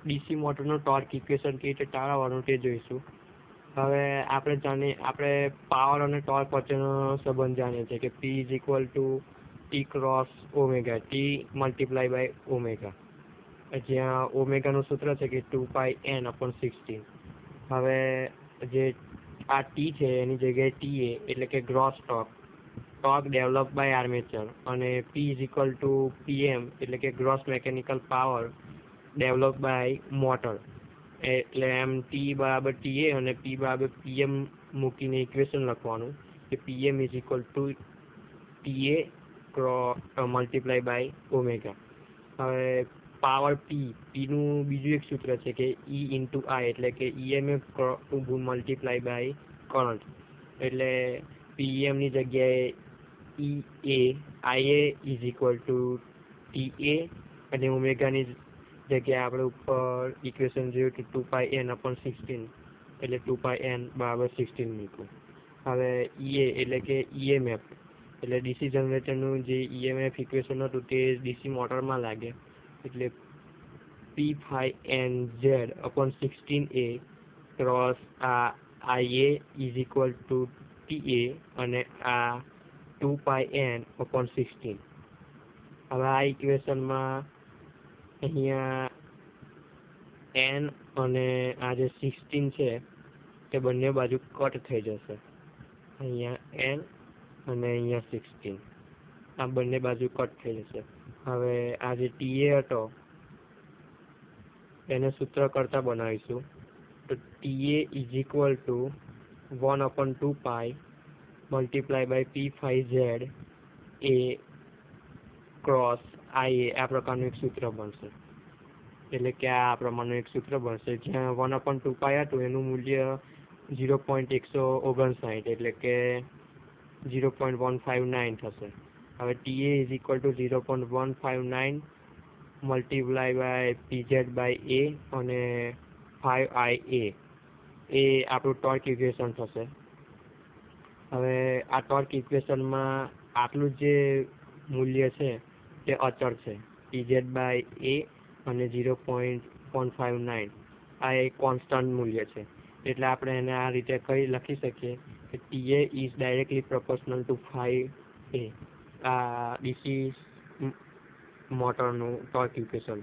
DC મોટરનું torque equation કેવી રીતે તાળવવાનું તે જોઈશું. હવે આપણે પાવર અને ટોર્ક વચ્ચેનો સંબંધ જાણીએ છીએ કે P is equal to T cross omega, T multiply by omega, જ્યાં ઓમેગાનું સૂત્ર છે કે 2πn/16. હવે જે આ ટી છે એની જગ્યાએ TA એટલે કે gross torque develop by armature, અને P is equal to PM એટલે કે gross mechanical power develop by motor. એટલે એમ ટી બરાબર TA અને P બરાબર PM મૂકીને ઇક્વેશન લખવાનું કે PM is equal to TA multiply by omega. હવે પાવર પીનું બીજું એક સૂત્ર છે કે E ઇન્ટુ I એટલે કે EMF મલ્ટીપ્લાય બાય કરંટ. એટલે PMની જગ્યાએ IA is equal to TA અને ઓમેગાની જગ્યાએ આપણે ઉપર ઇક્વેશન જોયું કે 2πn/16 એટલે 2πn/16 મૂકવું. હવે EA એટલે કે EMF એટલે ડીસી જનરેટરનું જે EMF ઇક્વેશન હતું તે ડીસી મોટરમાં લાગે, એટલે P∅NZ/16A ક્રોસ આ IA is equal to TA અને આ 2πn/16. હવે આ ઇક્વેશનમાં અહીંયા n અને આ જે 16 છે તે બંને બાજુ કટ થઈ જશે. અહીંયા n અને અહીંયા 16 આ બંને બાજુ કટ થઈ જશે. હવે આ જે TA હતો એને સૂત્ર કરતા બનાવીશું તો TA is equal to 1/2π multiply by P∅Z એ ક્રોસ IA આ પ્રકારનું એક સૂત્ર બનશે. એટલે કે આ પ્રમાણનું એક સૂત્ર બનશે જ્યાં 1/2π હતું એનું મૂલ્ય 0.159 એટલે કે 0.159 થશે. હવે TA is equal to 0.159 multiply by PZ by A અને 5IA એ આપણું ટોર્ક ઇક્વેશન થશે. હવે આ ટોર્ક ઇક્વેશનમાં આટલું જે મૂલ્ય છે તે અચળ છે, PZ બાય A અને 0.159 આ એક કોન્સ્ટન્ટ મૂલ્ય છે. એટલે આપણે એને આ રીતે લખી શકીએ કે TA is directly proportional two 5A. આ ડીસી મોટરનું ટોર્ક ઇક્વેશન.